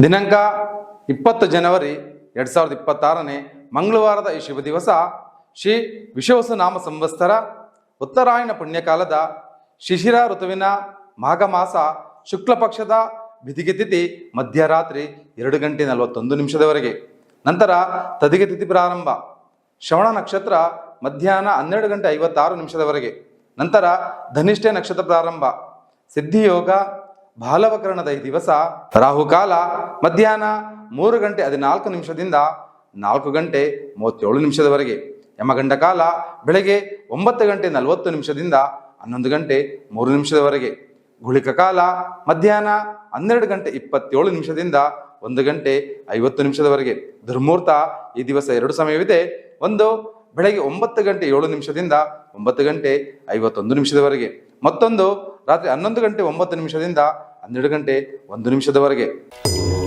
ದಿನಾಂಕ 20 ಜನವರಿ 2026 ಮಂಗಳವಾರದ ಈ ಶುಭ ದಿವಸ ಶ್ರೀ ವಿಶ್ವಾವಸು ಸಂವತ್ಸರ ಉತ್ತರಾಯಣ ಪುಣ್ಯಕಾಲದ ಶಿಶಿರ ಋತುವಿನ ಮಾಘ ಮಾಸ ಶುಕ್ಲ ಪಕ್ಷದ ಬಿದಿಗೆ ತಿಥಿ ಮಧ್ಯರಾತ್ರಿ 2:41 ನಂತರ ತದಿಗೆ ತಿಥಿ ಪ್ರಾರಂಭ. ಶ್ರವಣ ನಕ್ಷತ್ರ ಮಧ್ಯಾಹ್ನ 12:56 ನಂತರ ಧನಿಷ್ಠೆ ನಕ್ಷತ್ರ ಪ್ರಾರಂಭ. ಸಿದ್ಧಿಯೋಗ ಬಾಲವಕರಣದ ಈ ದಿವಸ ರಾಹುಕಾಲ ಮಧ್ಯಾಹ್ನ 3:14 4:37 ಯಮಗಂಡ ಕಾಲ ಬೆಳಗ್ಗೆ 9:40 11:03 ಗುಳಿಕ ಕಾಲ ಮಧ್ಯಾಹ್ನ 12:27 1:50 ದುರ್ಮುಹೂರ್ತ ಈ ದಿವಸ 2 ಸಮಯವಿದೆ. ಒಂದು ಬೆಳಗ್ಗೆ 9:07 9:51 ಮತ್ತೊಂದು ರಾತ್ರಿ 11:09 12:01